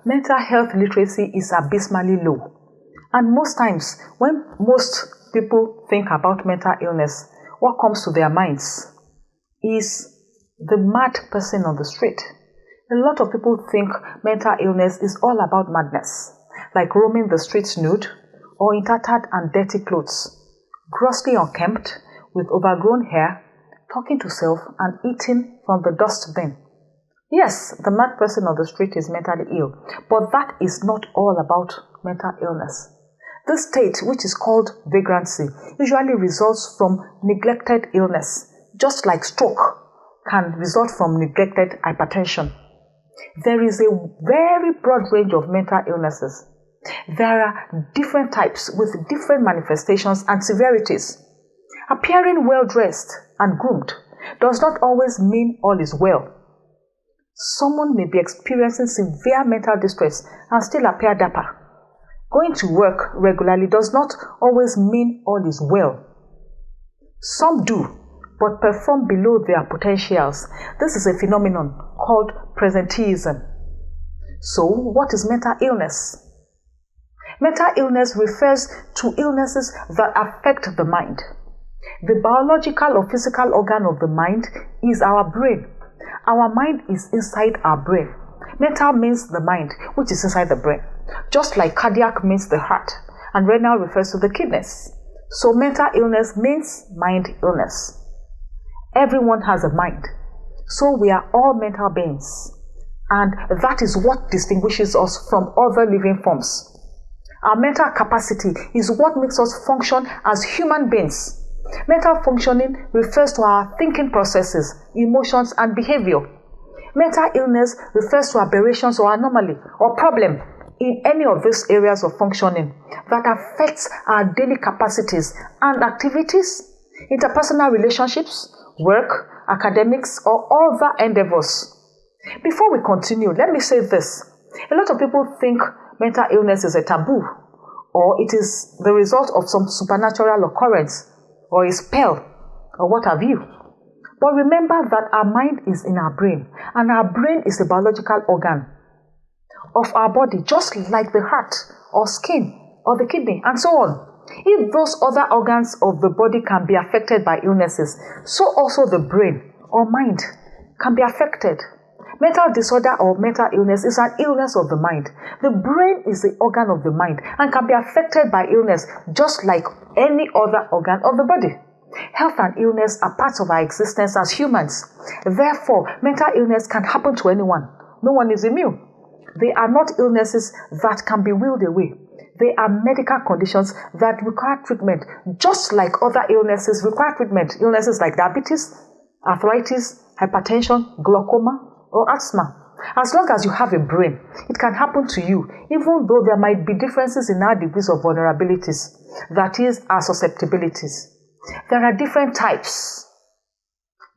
mental health literacy is abysmally low. And most times, when most people think about mental illness, what comes to their minds is the mad person on the street. A lot of people think mental illness is all about madness, like roaming the streets nude or in tattered and dirty clothes, grossly unkempt, with overgrown hair, talking to self and eating from the dustbin. Yes, the mad person on the street is mentally ill, but that is not all about mental illness. This state, which is called vagrancy, usually results from neglected illness, just like stroke can result from neglected hypertension. There is a very broad range of mental illnesses. There are different types with different manifestations and severities. Appearing well-dressed and groomed does not always mean all is well. Someone may be experiencing severe mental distress and still appear dapper. Going to work regularly does not always mean all is well. Some do, but perform below their potentials. This is a phenomenon called presenteeism. So, what is mental illness? Mental illness refers to illnesses that affect the mind. The biological or physical organ of the mind is our brain. Our mind is inside our brain. Mental means the mind, which is inside the brain. Just like cardiac means the heart, and renal refers to the kidneys. So mental illness means mind illness. Everyone has a mind. So we are all mental beings. And that is what distinguishes us from other living forms. Our mental capacity is what makes us function as human beings. Mental functioning refers to our thinking processes, emotions, and behavior. Mental illness refers to aberrations or anomaly or problem in any of these areas of functioning that affects our daily capacities and activities, interpersonal relationships, work, academics, or other endeavors. Before we continue, let me say this. A lot of people think mental illness is a taboo, or it is the result of some supernatural occurrence, or a spell, or what have you. But remember that our mind is in our brain, and our brain is a biological organ of our body, just like the heart, or skin, or the kidney, and so on. If those other organs of the body can be affected by illnesses, so also the brain, or mind, can be affected. Mental disorder or mental illness is an illness of the mind. The brain is the organ of the mind and can be affected by illness just like any other organ of the body. Health and illness are parts of our existence as humans. Therefore, mental illness can happen to anyone. No one is immune. They are not illnesses that can be willed away. They are medical conditions that require treatment, just like other illnesses require treatment. Illnesses like diabetes, arthritis, hypertension, glaucoma, or asthma. As long as you have a brain, it can happen to you, even though there might be differences in our degrees of vulnerabilities, that is, our susceptibilities. There are different types,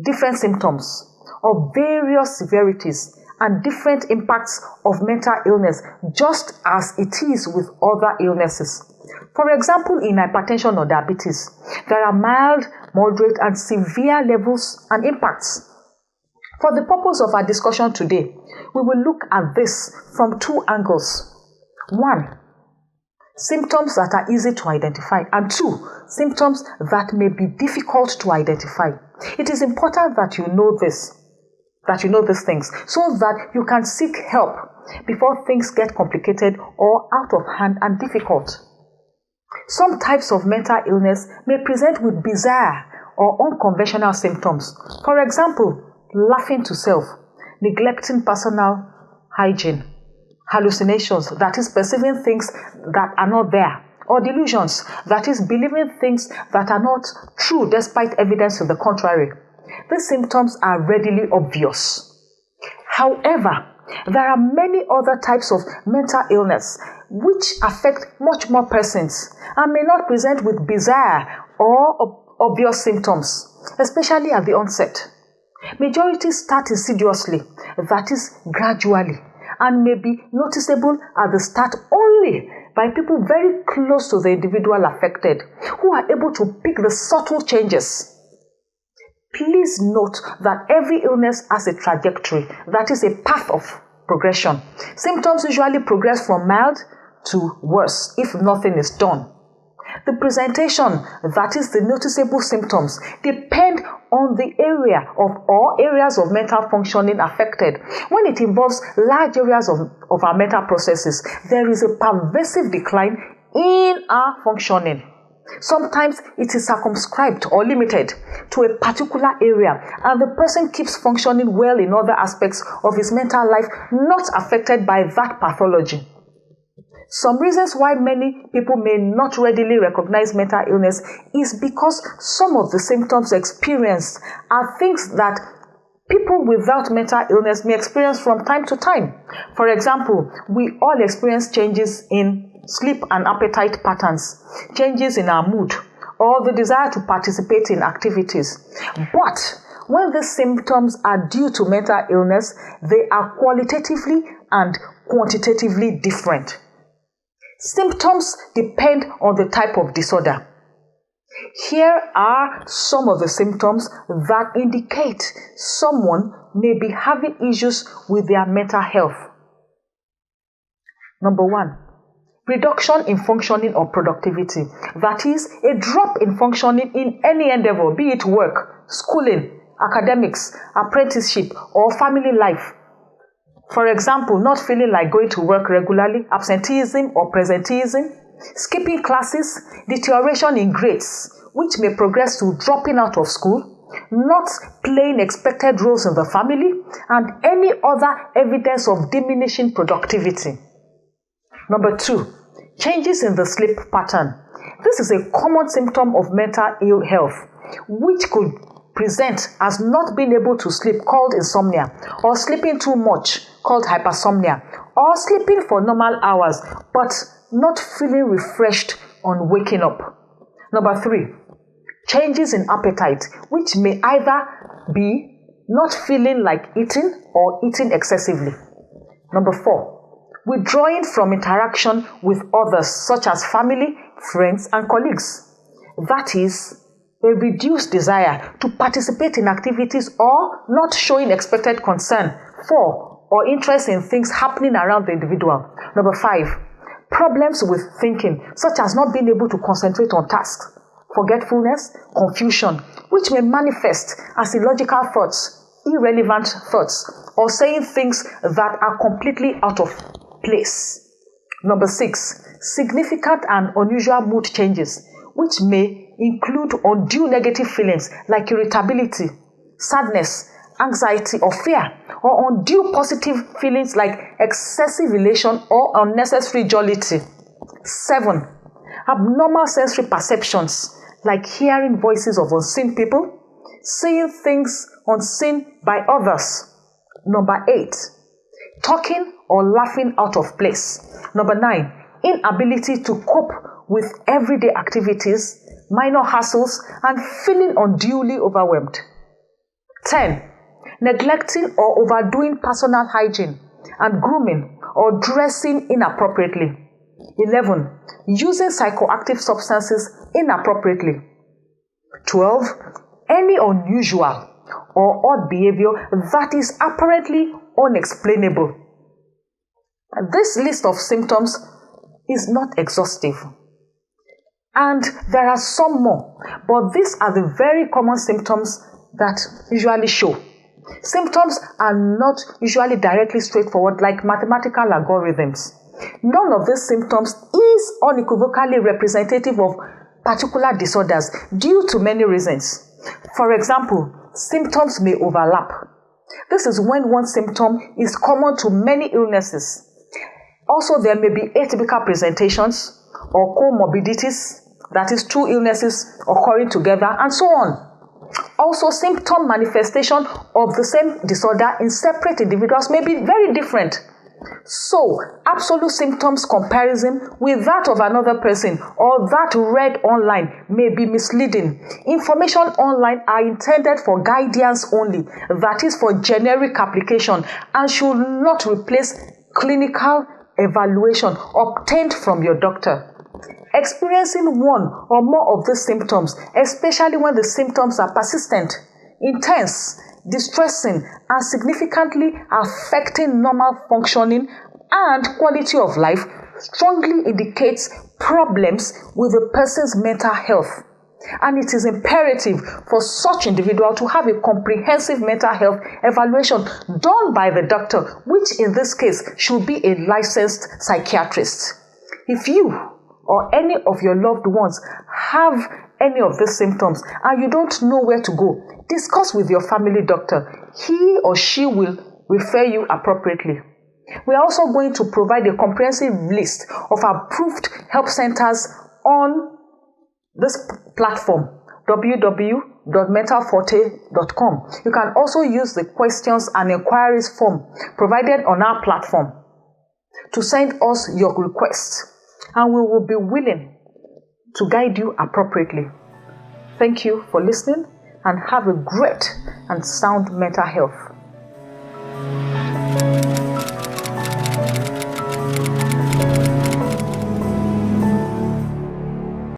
different symptoms of various severities, and different impacts of mental illness, just as it is with other illnesses. For example, in hypertension or diabetes, there are mild, moderate, and severe levels and impacts. For the purpose of our discussion today, we will look at this from two angles. One, symptoms that are easy to identify, and two, symptoms that may be difficult to identify. It is important that you know this, these things, so that you can seek help before things get complicated or out of hand and difficult. Some types of mental illness may present with bizarre or unconventional symptoms. For example, laughing to self, neglecting personal hygiene, hallucinations, that is perceiving things that are not there, or delusions, that is believing things that are not true despite evidence to the contrary. These symptoms are readily obvious. However, there are many other types of mental illness which affect much more persons and may not present with bizarre or obvious symptoms, especially at the onset. Majority start insidiously, that is gradually, and may be noticeable at the start only by people very close to the individual affected, who are able to pick the subtle changes. Please note that every illness has a trajectory, that is a path of progression. Symptoms usually progress from mild to worse if nothing is done. The presentation, that is the noticeable symptoms, depend on the area of or areas of mental functioning affected. When it involves large areas of our mental processes, there is a pervasive decline in our functioning. Sometimes it is circumscribed or limited to a particular area, and the person keeps functioning well in other aspects of his mental life not affected by that pathology. Some reasons why many people may not readily recognize mental illness is because some of the symptoms experienced are things that people without mental illness may experience from time to time. For example, we all experience changes in sleep and appetite patterns, changes in our mood, or the desire to participate in activities. But when these symptoms are due to mental illness, they are qualitatively and quantitatively different. Symptoms depend on the type of disorder. Here are some of the symptoms that indicate someone may be having issues with their mental health. Number 1, reduction in functioning or productivity. That is, a drop in functioning in any endeavor, be it work, schooling, academics, apprenticeship, or family life. For example, not feeling like going to work regularly, absenteeism or presenteeism, skipping classes, deterioration in grades, which may progress to dropping out of school, not playing expected roles in the family, and any other evidence of diminishing productivity. Number 2, changes in the sleep pattern. This is a common symptom of mental ill health, which could present as not being able to sleep, called insomnia, or sleeping too much, called hypersomnia, or sleeping for normal hours but not feeling refreshed on waking up. Number 3, changes in appetite, which may either be not feeling like eating or eating excessively. Number 4, withdrawing from interaction with others such as family, friends, and colleagues. That is, a reduced desire to participate in activities or not showing expected concern for or interest in things happening around the individual. Number 5, problems with thinking, such as not being able to concentrate on tasks, forgetfulness, confusion, which may manifest as illogical thoughts, irrelevant thoughts, or saying things that are completely out of place. Number 6, significant and unusual mood changes, which may include undue negative feelings like irritability, sadness, anxiety, or fear, or undue positive feelings like excessive elation or unnecessary jollity. 7, abnormal sensory perceptions like hearing voices of unseen people, seeing things unseen by others. Number 8, talking or laughing out of place. Number 9, inability to cope with everyday activities, minor hassles, and feeling unduly overwhelmed. 10, neglecting or overdoing personal hygiene and grooming or dressing inappropriately. 11, using psychoactive substances inappropriately. 12, any unusual or odd behavior that is apparently unexplainable. This list of symptoms is not exhaustive, and there are some more, but these are the very common symptoms that usually show. Symptoms are not usually directly straightforward like mathematical algorithms. None of these symptoms is unequivocally representative of particular disorders due to many reasons. For example, symptoms may overlap. This is when one symptom is common to many illnesses. Also, there may be atypical presentations or comorbidities, that is, two illnesses occurring together, and so on. Also, symptom manifestation of the same disorder in separate individuals may be very different. So, absolute symptoms comparison with that of another person or that read online may be misleading. Information online are intended for guidance only, that is, for generic application, and should not replace clinical evaluation obtained from your doctor. Experiencing one or more of these symptoms, especially when the symptoms are persistent, intense, distressing, and significantly affecting normal functioning and quality of life strongly indicates problems with a person's mental health. And it is imperative for such individual to have a comprehensive mental health evaluation done by the doctor, which in this case should be a licensed psychiatrist. If you or any of your loved ones have any of these symptoms and you don't know where to go, discuss with your family doctor. He or she will refer you appropriately. We are also going to provide a comprehensive list of approved help centers on this platform, www.mentalforte.com. You can also use the questions and inquiries form provided on our platform to send us your requests, and we will be willing to guide you appropriately. Thank you for listening and have a great and sound mental health.